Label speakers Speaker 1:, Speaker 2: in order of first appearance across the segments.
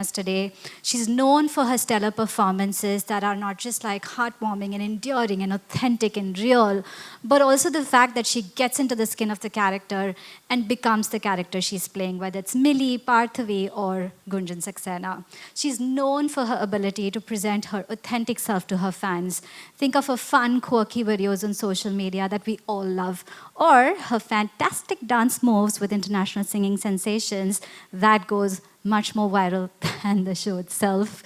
Speaker 1: us today. She's known for her stellar performances that are not just like heartwarming and endearing and authentic and real, but also the fact that she gets into the skin of the character and becomes the character she's playing, whether it's Millie, Parthavi, or Gunjan Saxena. She's known for her ability to present her authentic self to her fans. Think of her fun, quirky videos on social media that we all love, or her fantastic dance moves with international singing sensations that goes much more viral than the show itself.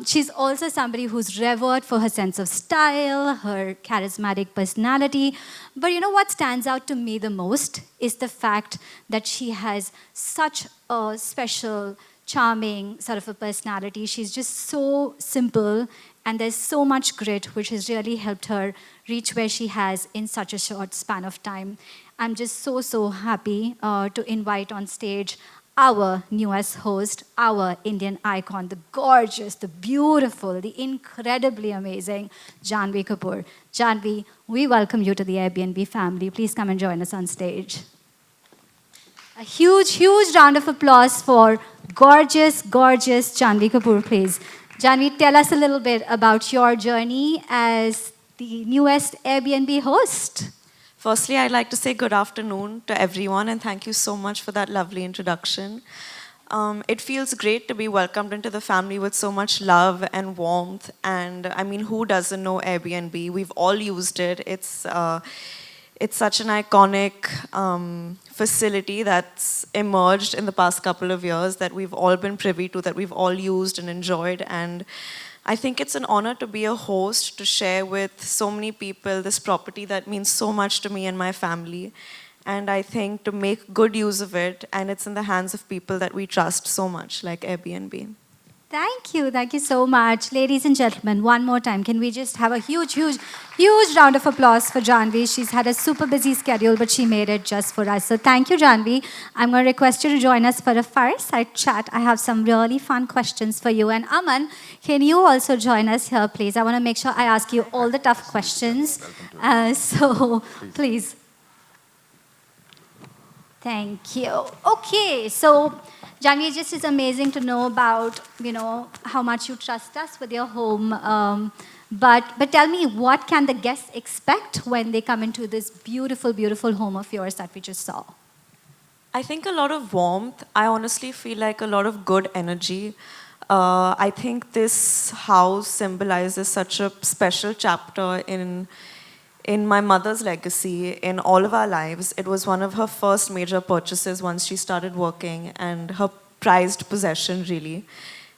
Speaker 1: She's also somebody who's revered for her sense of style, her charismatic personality. But you know what stands out to me the most is the fact that she has such a special, charming sort of a personality. She's just so simple, and there's so much grit, which has really helped her reach where she has in such a short span of time. I'm just so happy to invite on stage our newest host, our Indian icon, the gorgeous, the beautiful, the incredibly amazing Jahnvi Kapoor. Jahnvi, we welcome you to the AIRBNB family. Please come and join us on stage. A huge round of applause for gorgeous Jahnvi Kapoor, please. Jahnvi, tell us a little bit about your journey as the newest AIRBNB host.
Speaker 2: Firstly, I'd like to say good afternoon to everyone and thank you so much for that lovely introduction. It feels great to be welcomed into the family with so much love and warmth. And I mean, who doesn't know Airbnb? We've all used it. It's such an iconic facility that's emerged in the past couple of years that we've all been privy to, that we've all used and enjoyed. And I think it's an honor to be a host, to share with so many people this property that means so much to me and my family. And I think to make good use of it, and it's in the hands of people that we trust so much, like Airbnb.
Speaker 1: Thank you so much. Ladies and gentlemen, one more time, can we just have a huge round of applause for Jahnvi? She's had a super busy schedule, but she made it just for us. So thank you, Jahnvi. I'm going to request you to join us for a fireside chat. I have some really fun questions for you. And Aman, can you also join us here, please? I want to make sure I ask you all the tough questions. So please. Thank you. Okay, so Jahnvi, it just is amazing to know about, how much you trust us with your home. But tell me, what can the guests expect when they come into this beautiful home of yours that we just saw?
Speaker 2: I think a lot of warmth. I honestly feel like a lot of good energy. I think this house symbolizes such a special chapter in my mother's legacy, in all of our lives. It was one of her first major purchases once she started working, and her prized possession, really.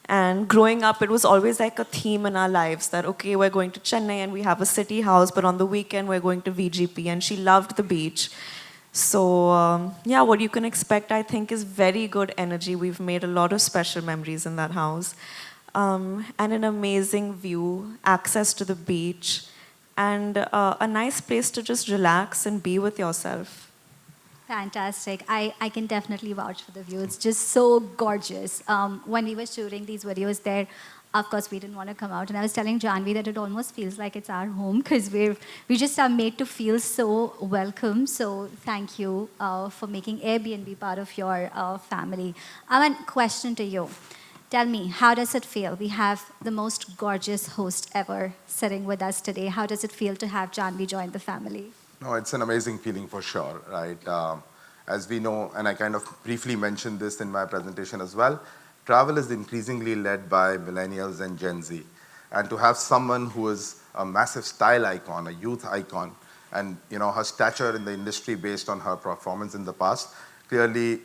Speaker 2: And growing up, it was always like a theme in our lives that, okay, we're going to Chennai and we have a city house, but on the weekend we're going to VGP, and she loved the beach. So, yeah, what you can expect, I think, is very good energy. We've made a lot of special memories in that house. And an amazing view, access to the beach, and a nice place to just relax and be with yourself.
Speaker 1: Fantastic. I can definitely vouch for the view. It's just so gorgeous. When we were shooting these videos there, of course, we didn't want to come out. And I was telling Jahnvi that it almost feels like it's our home because we just are made to feel so welcome. So thank you for making Airbnb part of your family. I have a question to you. Tell me, how does it feel? We have the most gorgeous host ever sitting with us today. How does it feel to have Jahnvi join the family?
Speaker 3: No, it's an amazing feeling for sure, right? As we know, and I kind of briefly mentioned this in my presentation as well, travel is increasingly led by millennials and Gen Z. And to have someone who is a massive style icon, a youth icon, and her stature in the industry based on her performance in the past, clearly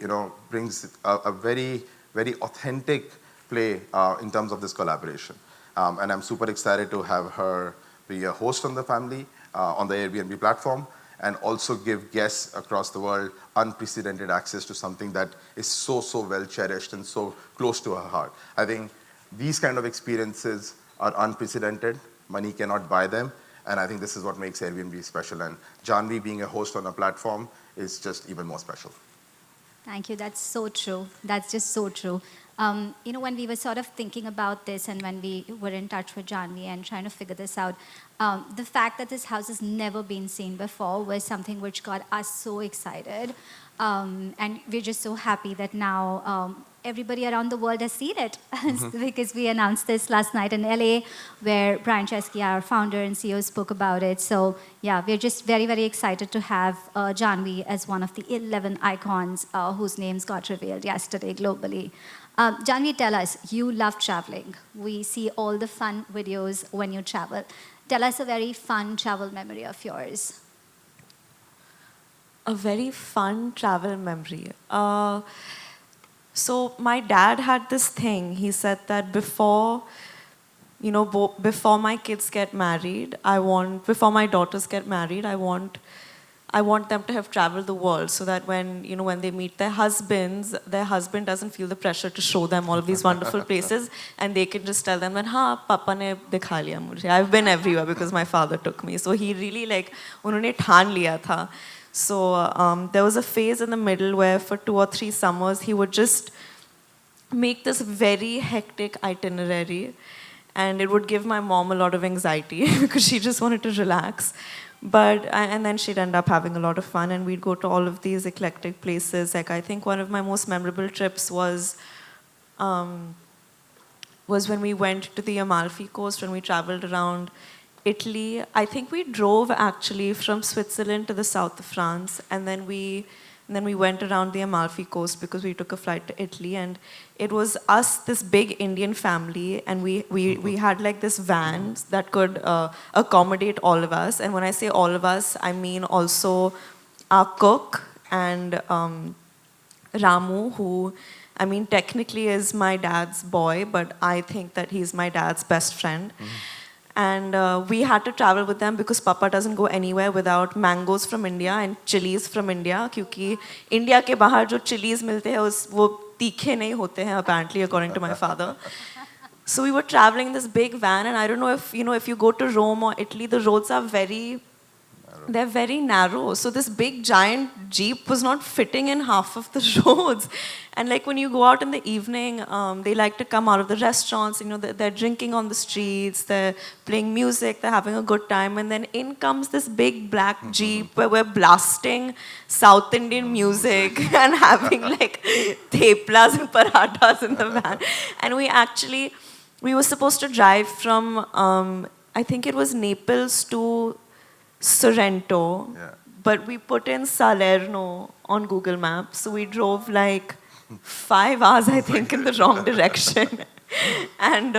Speaker 3: brings a very authentic play in terms of this collaboration. And I'm super excited to have her be a host on the family, on the Airbnb platform, and also give guests across the world unprecedented access to something that is so well cherished and so close to her heart. I think these kind of experiences are unprecedented. Money cannot buy them. And I think this is what makes Airbnb special. And Jahnvi being a host on a platform is just even more special.
Speaker 1: Thank you. That's so true. That's just so true. When we were sort of thinking about this and when we were in touch with Jahnvi and trying to figure this out, the fact that this house has never been seen before was something which got us so excited. And we're just so happy that now everybody around the world has seen it because we announced this last night in LA where Brian Chesky, our founder and CEO, spoke about it. So yeah, we're just very, very excited to have Jahnvi as one of the 11 icons whose names got revealed yesterday globally. Jahnvi, tell us, you love traveling. We see all the fun videos when you travel. Tell us a very fun travel memory of yours.
Speaker 2: A very fun travel memory. So my dad had this thing. He said that before, before my kids get married, before my daughters get married, I want them to have traveled the world so that when they meet their husband doesn't feel the pressure to show them all of these wonderful places, and they can just tell them that, "Ha, Papa ne dikha liya mujhe. I've been everywhere because my father took me." So he really unhone ठान लिया था. So there was a phase in the middle where for 2 or 3 summers he would just make this very hectic itinerary, and it would give my mom a lot of anxiety because she just wanted to relax. And then she'd end up having a lot of fun, and we'd go to all of these eclectic places. Like, I think one of my most memorable trips was when we went to the Amalfi Coast, when we traveled around Italy. I think we drove actually from Switzerland to the south of France, and then we went around the Amalfi Coast because we took a flight to Italy, and it was us, this big Indian family, and we had like this van that could accommodate all of us. And when I say all of us, I mean also our cook and Ramu, who, I mean, technically is my dad's boy, but I think that he's my dad's best friend. And we had to travel with them because Papa doesn't go anywhere without mangoes from India and chilies from India. Because India के बाहर जो chilies मिलते हैं वो तीखे नहीं होते हैं, apparently, according to my father. So we were traveling in this big van, and I don't know if if you go to Rome or Italy, the roads are they're very narrow. So this big giant Jeep was not fitting in half of the roads. And like when you go out in the evening, they like to come out of the restaurants, they're drinking on the streets, they're playing music, they're having a good time. And then in comes this big black Jeep where we're blasting South Indian music and having like theplas and parathas in the van. And we were supposed to drive from, I think it was Naples to Sorrento, but we put in Salerno on Google Maps, so we drove like 5 hours, I think, in the wrong direction. And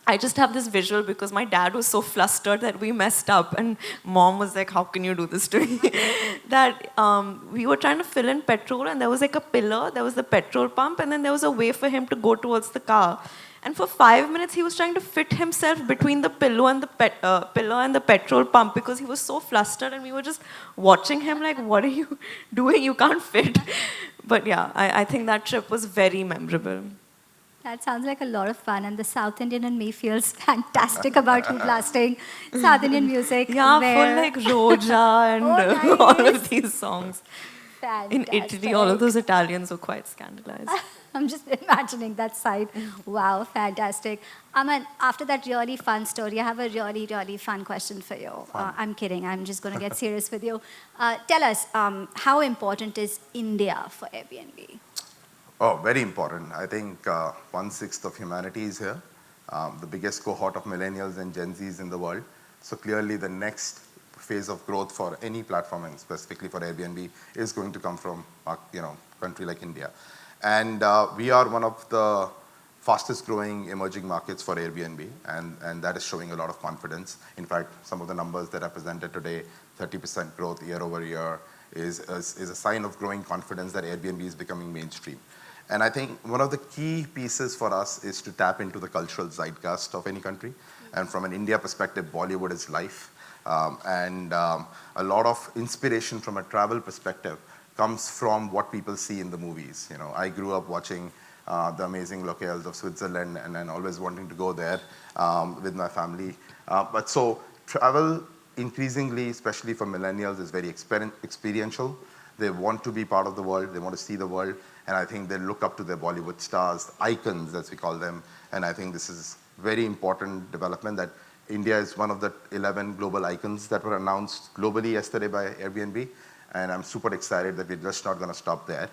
Speaker 2: I just have this visual because my dad was so flustered that we messed up, and mom was like, "How can you do this to me?" That we were trying to fill in petrol, and there was like a pillar, there was the petrol pump, and then there was a way for him to go towards the car. And for 5 minutes, he was trying to fit himself between the pillar and the petrol pump because he was so flustered, and we were just watching him like, "What are you doing? You can't fit." But yeah, I think that trip was very memorable.
Speaker 1: That sounds like a lot of fun, and the South Indian in me feels fantastic about you blasting South Indian music.
Speaker 2: Yeah, full like Roja and
Speaker 1: nice.
Speaker 2: all of these songs.
Speaker 1: Fantastic.
Speaker 2: In Italy, all of those Italians were quite scandalized.
Speaker 1: I'm just imagining that side. Wow, fantastic. Aman, after that really fun story, I have a really, really fun question for you. I'm kidding. I'm just going to get serious with you. Tell us, how important is India for Airbnb?
Speaker 3: Oh, very important. I think 1/6 of humanity is here, the biggest cohort of millennials and Gen Zs in the world. So clearly the next phase of growth for any platform, and specifically for Airbnb, is going to come from a country like India. And we are one of the fastest growing emerging markets for Airbnb, and that is showing a lot of confidence. In fact, some of the numbers that are presented today, 30% growth year over year, is a sign of growing confidence that Airbnb is becoming mainstream. And I think one of the key pieces for us is to tap into the cultural zeitgeist of any country. And from an India perspective, Bollywood is life. A lot of inspiration from a travel perspective comes from what people see in the movies. I grew up watching the amazing locales of Switzerland and always wanting to go there with my family. But so travel increasingly, especially for millennials, is very experiential. They want to be part of the world. They want to see the world. And I think they look up to their Bollywood stars, icons as we call them. And I think this is very important development that India is one of the 11 global icons that were announced globally yesterday by Airbnb. and I'm super excited that we're just not going to stop there.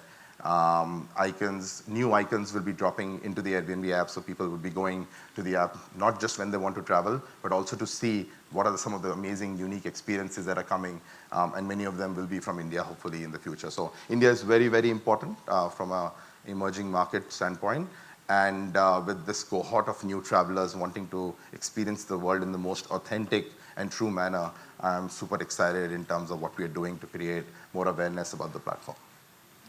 Speaker 3: New icons will be dropping into the Airbnb app, so people will be going to the app not just when they want to travel, but also to see what are some of the amazing, unique experiences that are coming, and many of them will be from India, hopefully, in the future. So India is very, very important from a emerging market standpoint, and with this cohort of new travelers wanting to experience the world in the most authentic and true manner, I'm super excited in terms of what we are doing to create more awareness about the platform.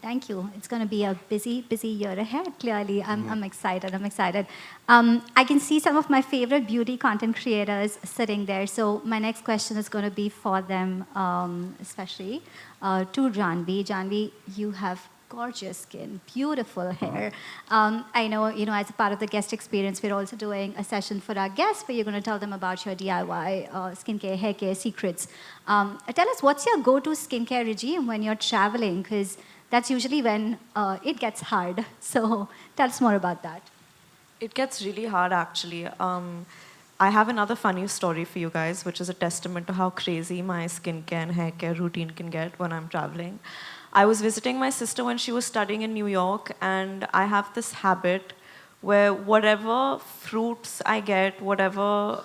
Speaker 1: Thank you. It's going to be a busy, busy year ahead, clearly. I'm excited. I'm excited. I can see some of my favorite beauty content creators sitting there. So my next question is going to be for them, especially to Jahnvi. Jahnvi, you have gorgeous skin, beautiful hair. I know, as a part of the guest experience, we're also doing a session for our guests where you're going to tell them about your DIY skincare, hair care secrets. Tell us, what's your go-to skincare regime when you're traveling? Because that's usually when it gets hard. So tell us more about that.
Speaker 2: It gets really hard, actually. I have another funny story for you guys, which is a testament to how crazy my skincare and hair care routine can get when I'm traveling. I was visiting my sister when she was studying in New York, and I have this habit where whatever fruits I get, whatever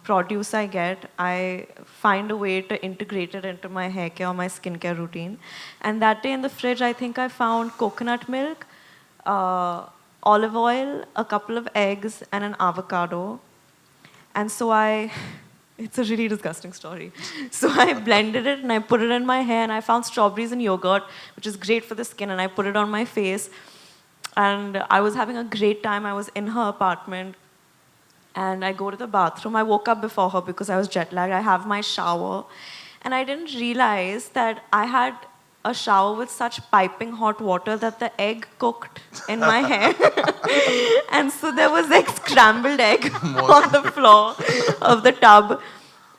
Speaker 2: produce I get, I find a way to integrate it into my hair care or my skincare routine. And that day in the fridge, I think I found coconut milk, olive oil, a couple of eggs, and an avocado. And so it's a really disgusting story. So I blended it and I put it in my hair, and I found strawberries and yogurt, which is great for the skin, and I put it on my face. And I was having a great time. I was in her apartment, and I go to the bathroom. I woke up before her because I was jet lagged. I have my shower, and I didn't realize that I had a shower with such piping hot water that the egg cooked in my hair. And so there was like scrambled egg on the floor of the tub.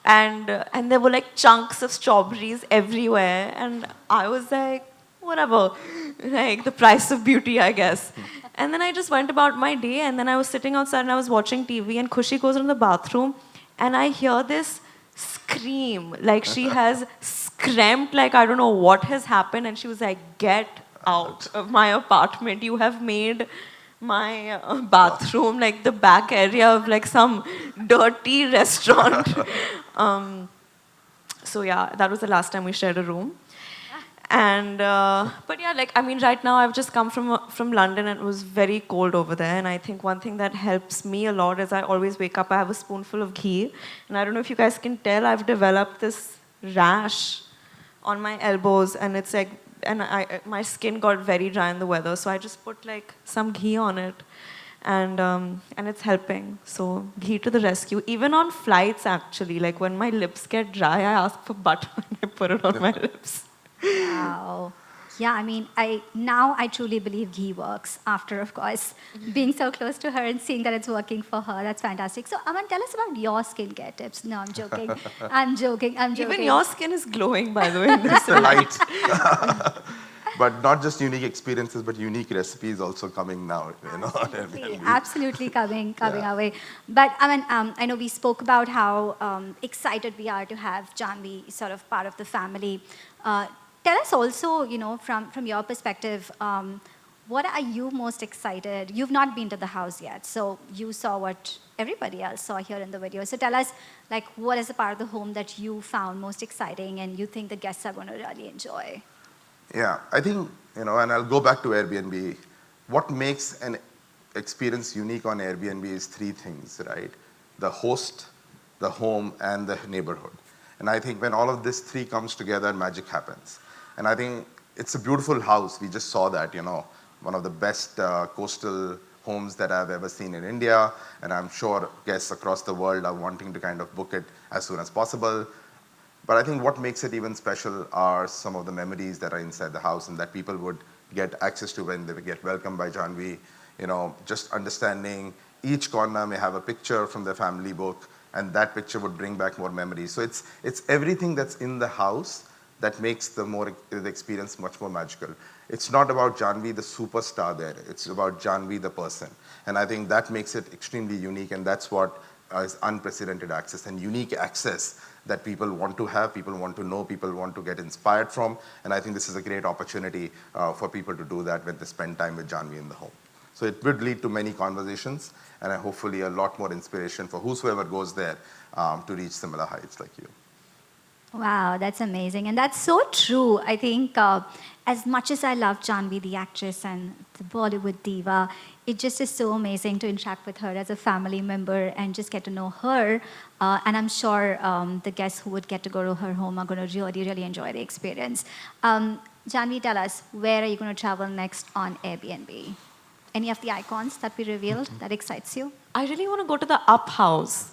Speaker 2: And there were like chunks of strawberries everywhere. And I was like, whatever, like the price of beauty, I guess. And then I just went about my day, and then I was sitting outside and I was watching TV, and Khushi goes in the bathroom, and I hear this scream, like she has screamed, like I don't know what has happened, and she was like, get out of my apartment. You have made my bathroom like the back area of like some dirty restaurant. So yeah, that was the last time we shared a room. And but yeah, like I mean, right now I've just come from London, and it was very cold over there. And I think one thing that helps me a lot is I always wake up, I have a spoonful of ghee, and I don't know if you guys can tell, I've developed this rash on my elbows, and it's like, and my skin got very dry in the weather, so I just put like some ghee on it, and it's helping. So ghee to the rescue. Even on flights, actually, like when my lips get dry, I ask for butter and I put it on my lips.
Speaker 1: Wow. Yeah, I mean, I truly believe ghee works after, of course, being so close to her and seeing that it's working for her. That's fantastic. So, Aman, tell us about your skincare tips. No, I'm joking. I'm joking.
Speaker 2: Even your skin is glowing, by the way.
Speaker 3: It's the light. But not just unique experiences, but unique recipes also coming now.
Speaker 1: Absolutely coming our way. But I know we spoke about how excited we are to have Jahnvi sort of part of the family. Tell us also, from your perspective, what are you most excited? You've not been to the house yet, so you saw what everybody else saw here in the video. So tell us, like, what is the part of the home that you found most exciting and you think the guests are going to really enjoy?
Speaker 3: Yeah, I think, and I'll go back to Airbnb. What makes an experience unique on Airbnb is three things, right? The host, the home, and the neighborhood. And I think when all of these three comes together, magic happens. And I think it's a beautiful house. We just saw that, one of the best coastal homes that I've ever seen in India. And I'm sure guests across the world are wanting to kind of book it as soon as possible. But I think what makes it even special are some of the memories that are inside the house and that people would get access to when they get welcomed by Jahnvi. Just understanding each corner may have a picture from their family book, and that picture would bring back more memories. So it's everything that's in the house that makes the experience much more magical. It's not about Jahnvi, the superstar there. It's about Jahnvi, the person. And I think that makes it extremely unique, and that's what is unprecedented access and unique access that people want to have, people want to know, people want to get inspired from. And I think this is a great opportunity for people to do that when they spend time with Jahnvi in the home. So it would lead to many conversations and hopefully a lot more inspiration for whosoever goes there to reach similar heights like you.
Speaker 1: Wow, that's amazing. And that's so true. I think as much as I love Jahnvi, the actress and the Bollywood diva, it just is so amazing to interact with her as a family member and just get to know her. And I'm sure the guests who would get to go to her home are going to really, really enjoy the experience. Jahnvi, tell us, where are you going to travel next on Airbnb? Any of the icons that we revealed that excites you?
Speaker 2: I really want to go to the Up House.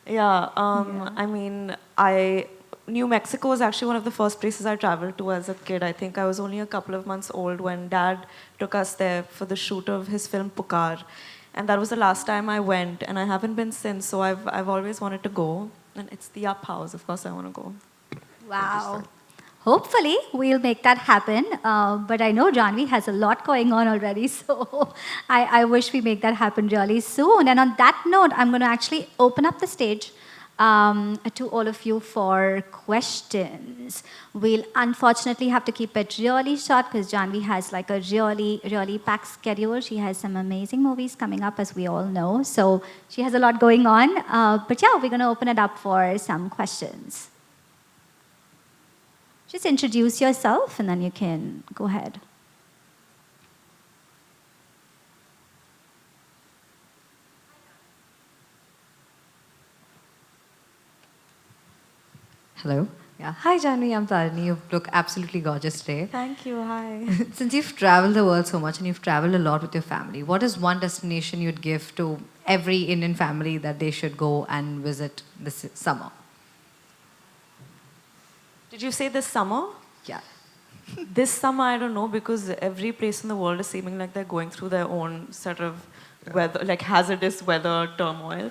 Speaker 2: Yeah, I mean, New Mexico was actually one of the first places I traveled to as a kid. I think I was only a couple of months old when Dad took us there for the shoot of his film Pukar. And that was the last time I went, and I haven't been since, so I've always wanted to go. And it's the Up House, of course I want to go.
Speaker 1: Wow. Hopefully, we'll make that happen. But I know Jahnvi has a lot going on already, so I wish we make that happen really soon. And on that note, I'm going to actually open up the stage to all of you for questions. We'll unfortunately have to keep it really short because Jahnvi has like a really, really packed schedule. She has some amazing movies coming up, as we all know. So she has a lot going on. But yeah, we're going to open it up for some questions. Just introduce yourself and then you can go ahead.
Speaker 4: Hello. Yeah. Hi, Jahnvi. I'm Tarini. You look absolutely gorgeous today.
Speaker 2: Thank you, hi.
Speaker 4: Since you've traveled the world so much and you've traveled a lot with your family, what is one destination you'd give to every Indian family that they should go and visit this summer?
Speaker 2: Did you say this summer?
Speaker 4: Yeah.
Speaker 2: This summer, I don't know, because every place in the world is seeming like they're going through their own sort of weather, like hazardous weather turmoil.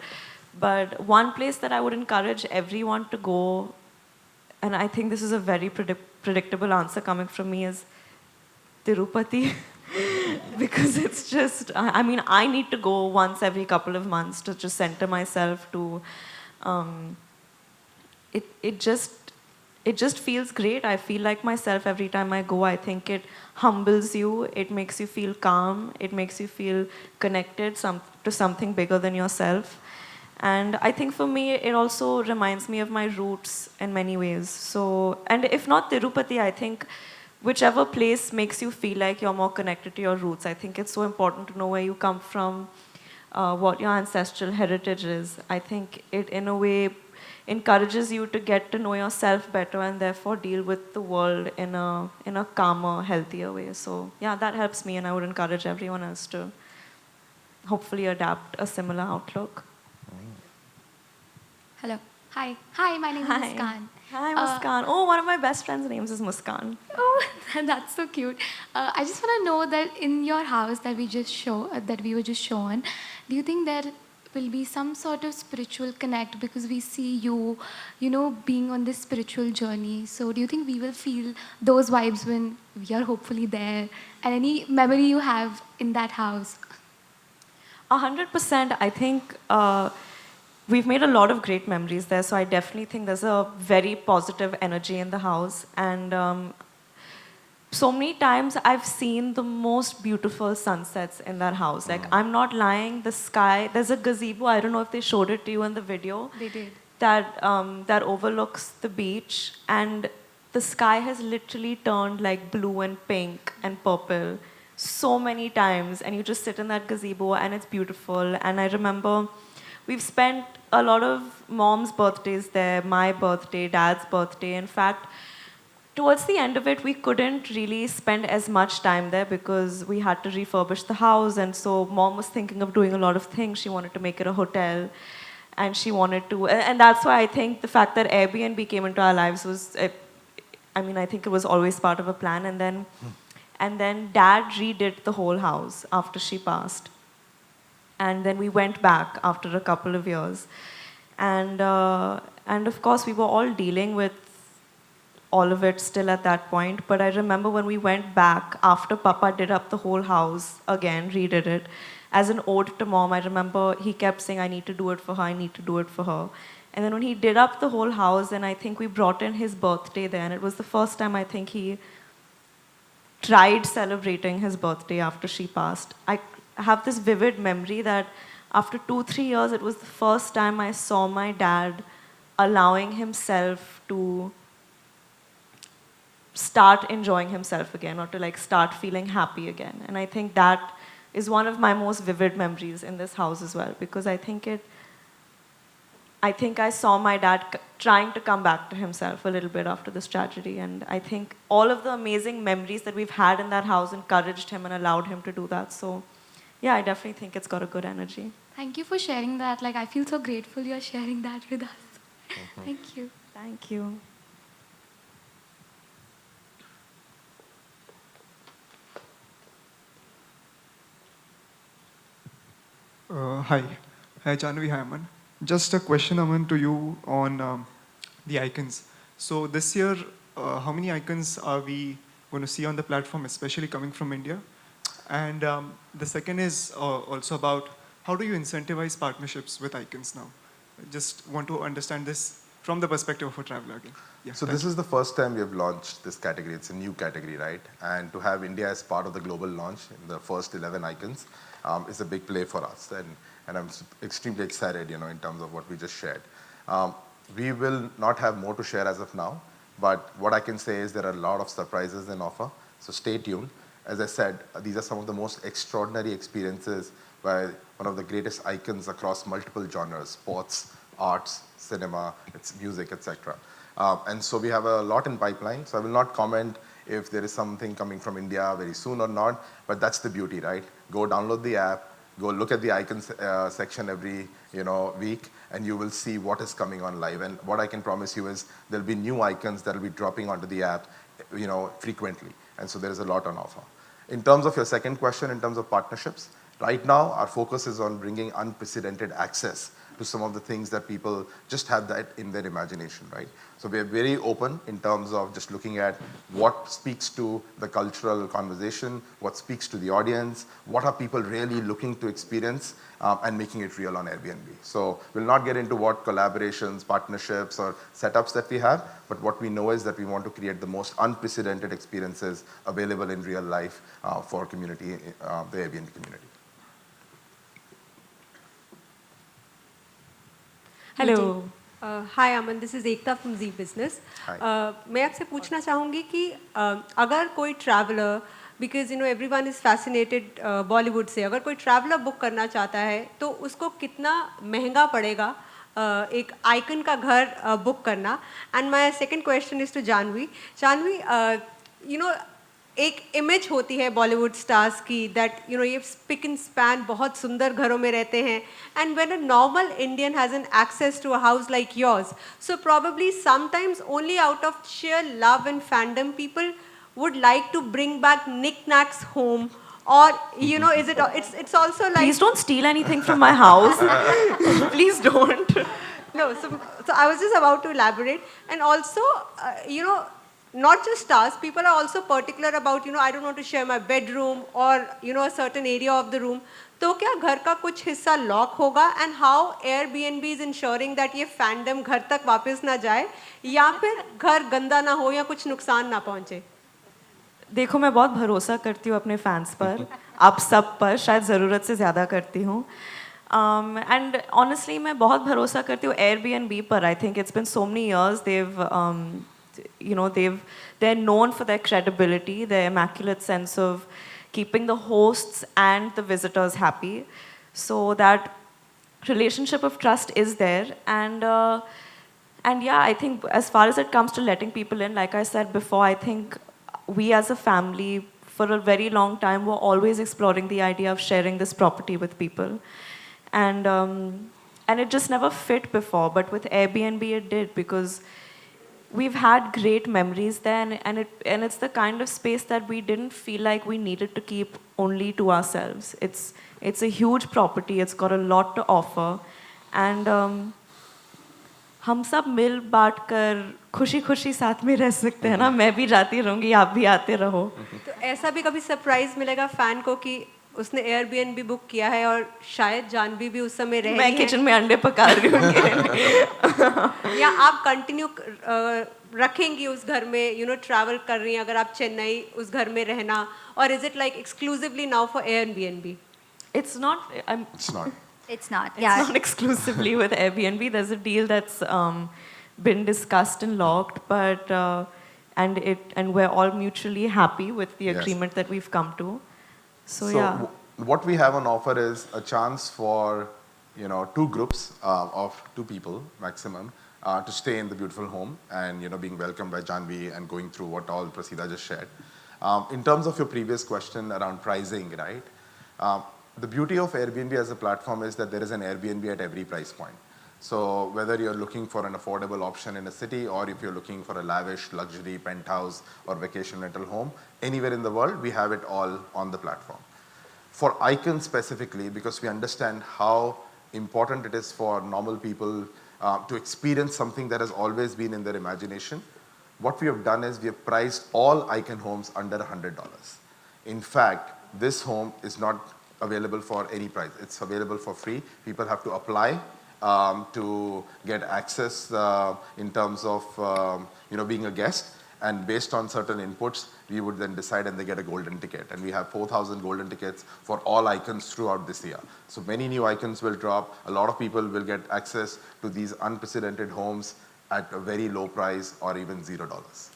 Speaker 2: But one place that I would encourage everyone to go, and I think this is a very predictable answer coming from me, is Tirupati. Because it's just, I mean, I need to go once every couple of months to just center myself to, it just feels great. I feel like myself every time I go. I think it humbles you, it makes you feel calm, it makes you feel connected to something bigger than yourself. And I think for me, it also reminds me of my roots in many ways. So, and if not Tirupati, I think whichever place makes you feel like you're more connected to your roots. I think it's so important to know where you come from, what your ancestral heritage is. I think it, in a way, encourages you to get to know yourself better and therefore deal with the world in a calmer, healthier way. So yeah, that helps me, and I would encourage everyone else to hopefully adapt a similar outlook.
Speaker 5: Hello. Hi. Hi, my name is Muskan.
Speaker 2: Hi, Muskan. Oh, one of my best friend's names is Muskan.
Speaker 5: Oh, that's so cute. I just want to know that in your house that we were just shown, do you think there will be some sort of spiritual connect because we see you, being on this spiritual journey? So do you think we will feel those vibes when we are hopefully there? And any memory you have in that house?
Speaker 2: 100%. I think we've made a lot of great memories there, so I definitely think there's a very positive energy in the house. And so many times I've seen the most beautiful sunsets in that house. Like, I'm not lying, the sky, there's a gazebo, I don't know if they showed it to you in the video.
Speaker 5: They did.
Speaker 2: That overlooks the beach, and the sky has literally turned like blue and pink and purple so many times, and you just sit in that gazebo and it's beautiful. And I remember we've spent a lot of mom's birthdays there, my birthday, dad's birthday. In fact, towards the end of it, we couldn't really spend as much time there because we had to refurbish the house. And so mom was thinking of doing a lot of things. She wanted to make it a hotel. And she wanted to, and that's why I think the fact that Airbnb came into our lives was, I think it was always part of a plan. And then dad redid the whole house after she passed. And then we went back after a couple of years. And of course, we were all dealing with all of it still at that point. But I remember when we went back after Papa did up the whole house again, redid it, as an ode to mom. I remember he kept saying, I need to do it for her, I need to do it for her. And then when he did up the whole house, and I think we brought in his birthday there, and it was the first time I think he tried celebrating his birthday after she passed. I have this vivid memory that after 2-3 years, it was the first time I saw my dad allowing himself to start enjoying himself again, or to like start feeling happy again. And I think that is one of my most vivid memories in this house as well, because I think I saw my dad trying to come back to himself a little bit after this tragedy. And I think all of the amazing memories that we've had in that house encouraged him and allowed him to do that. So yeah, I definitely think it's got a good energy.
Speaker 5: Thank you for sharing that. Like, I feel so grateful you're sharing that with us. Thank you.
Speaker 2: Thank you.
Speaker 6: Hi. Hi, Jahnvi. Hi, Aman. Just a question, Aman, to you on the icons. So this year, how many icons are we going to see on the platform, especially coming from India? And the second is also about how do you incentivize partnerships with icons now? I just want to understand this from the perspective of a traveler again. Yeah,
Speaker 3: So this is the first time we have launched this category. It's a new category, right? And to have India as part of the global launch in the first 11 icons is a big play for us. And I'm extremely excited, in terms of what we just shared. We will not have more to share as of now, but what I can say is there are a lot of surprises in offer. So stay tuned. As I said, these are some of the most extraordinary experiences by one of the greatest icons across multiple genres: sports, arts, cinema, it's music, etc. And so we have a lot in pipeline. So I will not comment if there is something coming from India very soon or not, but that's the beauty, right? Go download the app, go look at the icons section every week, and you will see what is coming on live. And what I can promise you is there'll be new icons that will be dropping onto the app frequently. And so there is a lot on offer. In terms of your second question, in terms of partnerships, right now our focus is on bringing unprecedented access to some of the things that people just have that in their imagination, right? So we are very open in terms of just looking at what speaks to the cultural conversation, what speaks to the audience, what are people really looking to experience, and making it real on Airbnb. So we'll not get into what collaborations, partnerships, or setups that we have, but what we know is that we want to create the most unprecedented experiences available in real life for community, the Airbnb community.
Speaker 2: Hello.
Speaker 7: Hi Aman, this is Ekta from Zee Business. मैं आपसे पूछना चाहूँगी कि अगर कोई traveller, because everyone is fascinated Bollywood से, अगर कोई ट्रैवलर बुक करना चाहता है तो उसको कितना महंगा पड़ेगा एक आइकन का घर बुक करना. And my second question is to Janhvi. Janhvi, एक इमेज होती है बॉलीवुड स्टार्स की दैट ये स्पिक एंड स्पैन बहुत सुंदर घरों में रहते हैं, and when a normal Indian has an access to a house like yours, so probably sometimes only out of sheer love and fandom people would like to bring back knickknacks home, or is it's also like,
Speaker 2: Please don't steal anything from my house. Please don't.
Speaker 7: no, so I was just about to elaborate. And also not just stars, people are also particular about I don't want to share my bedroom or a certain area of the room. तो क्या घर का कुछ हिस्सा lock होगा, and how Airbnb is ensuring that ये fandom घर तक वापस ना जाए, या फिर घर गंदा ना हो या कुछ नुकसान ना पहुंचे?
Speaker 2: देखो, मैं बहुत भरोसा करती हूँ अपने फैंस पर, आप सब पर, शायद ज़रूरत से ज़्यादा करती हूँ. एंड ऑनेस्टली मैं बहुत भरोसा करती हूँ Airbnb पर. I think it's been so many years. They're known for their credibility, their immaculate sense of keeping the hosts and the visitors happy. So that relationship of trust is there. And yeah, I think as far as it comes to letting people in, like I said before, I think we as a family for a very long time were always exploring the idea of sharing this property with people. And it just never fit before, but with Airbnb it did, because we've had great memories there, and it's the kind of space that we didn't feel like we needed to keep only to ourselves. It's a huge property. It's got a lot to offer, and हम सब मिल बांट कर खुशी खुशी साथ में रह सकते हैं ना. मैं भी जाती रहूँगी, आप भी आते रहो.
Speaker 7: तो ऐसा भी कभी सरप्राइज मिलेगा फैन को कि उसने एयरबीएनबी बुक किया है और शायद जानवी भी उस समय रह
Speaker 2: मैं
Speaker 7: रही
Speaker 2: किचन
Speaker 7: है
Speaker 2: में अंडे पका रही हूँ
Speaker 7: या आप कंटिन्यू रखेंगी उस घर में, यू नो ट्रैवल कर रही हैं अगर आप चेन्नई उस घर में रहना, और is it like exclusively now for Airbnb?
Speaker 2: It's not.
Speaker 3: It's not.
Speaker 1: It's not.
Speaker 2: It's
Speaker 1: Yeah.
Speaker 2: not exclusively with Airbnb. There's a deal that's been discussed and locked, but and we're all mutually happy with the
Speaker 3: Yes.
Speaker 2: agreement that we've come to. So,
Speaker 3: So
Speaker 2: yeah.
Speaker 3: what we have on offer is a chance for, two groups of 2 people maximum to stay in the beautiful home and, being welcomed by Jahnvi and going through what all Prasida just shared. In terms of your previous question around pricing, right? The beauty of Airbnb as a platform is that there is an Airbnb at every price point. So whether you're looking for an affordable option in a city or if you're looking for a lavish luxury penthouse or vacation rental home, anywhere in the world, we have it all on the platform. For icons specifically, because we understand how important it is for normal people to experience something that has always been in their imagination, what we have done is we have priced all icon homes under $100. In fact, this home is not available for any price. It's available for free. People have to apply to get access in terms of being a guest, and based on certain inputs, we would then decide and they get a golden ticket. And we have 4,000 golden tickets for all icons throughout this year. So many new icons will drop. A lot of people will get access to these unprecedented homes at a very low price or even $0.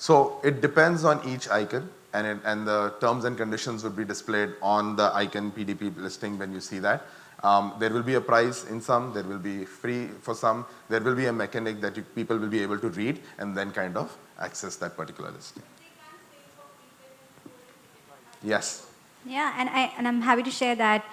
Speaker 3: So it depends on each icon, and the terms and conditions would be displayed on the icon PDP listing when you see that. There will be a price in some, there will be free for some, there will be a mechanic that people will be able to read and then kind of access that particular listing. Yes.
Speaker 1: Yeah, and I'm happy to share that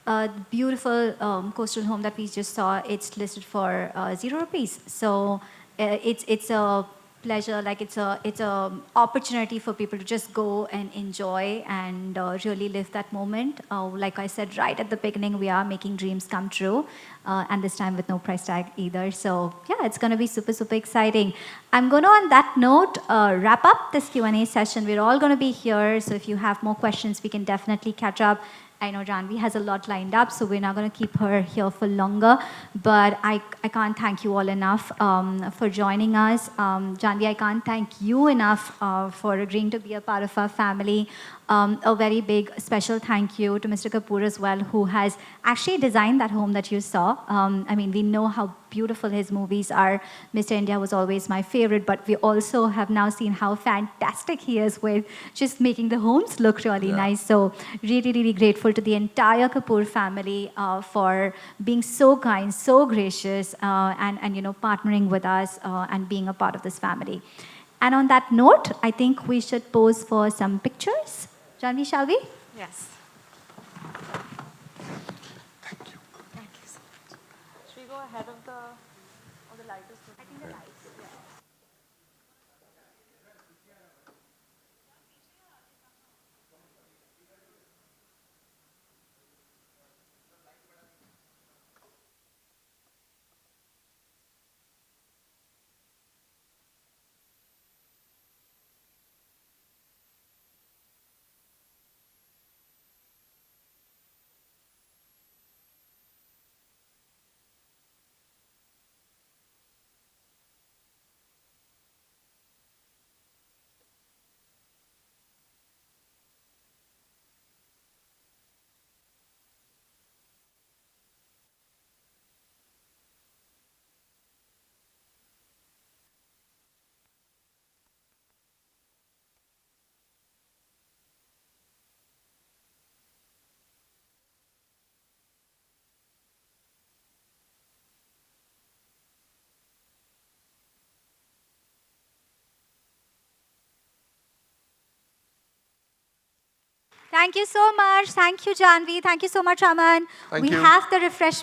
Speaker 1: the beautiful coastal home that we just saw, it's listed for 0 rupees. So it's a pleasure, like it's a opportunity for people to just go and enjoy and really live that moment. Like I said right at the beginning, we are making dreams come true, and this time with no price tag either. So yeah, it's going to be super, super exciting. I'm going to, on that note, wrap up this Q&A session. We're all going to be here, so if you have more questions, we can definitely catch up. I know Jahnvi has a lot lined up, so we're not going to keep her here for longer. But I can't thank you all enough for joining us. Jahnvi, I can't thank you enough for agreeing to be a part of our family. A very big special thank you to Mr. Kapoor as well, who has actually designed that home that you saw. I mean, we know how beautiful his movies are. Mr. India was always my favorite, but we also have now seen how fantastic he is with just making the homes look really nice. So really, really grateful to the entire Kapoor family for being so kind, so gracious, and partnering with us and being a part of this family. And on that note, I think we should pose for some pictures. Jahnvi, shall we?
Speaker 2: Yes. Thank you so much. Should we go ahead of the lightest? I think the lights. Yeah.
Speaker 1: Thank you so much. Thank you, Jahnvi. Thank you so much, Aman.
Speaker 3: Thank
Speaker 1: we
Speaker 3: you.
Speaker 1: have the refreshments.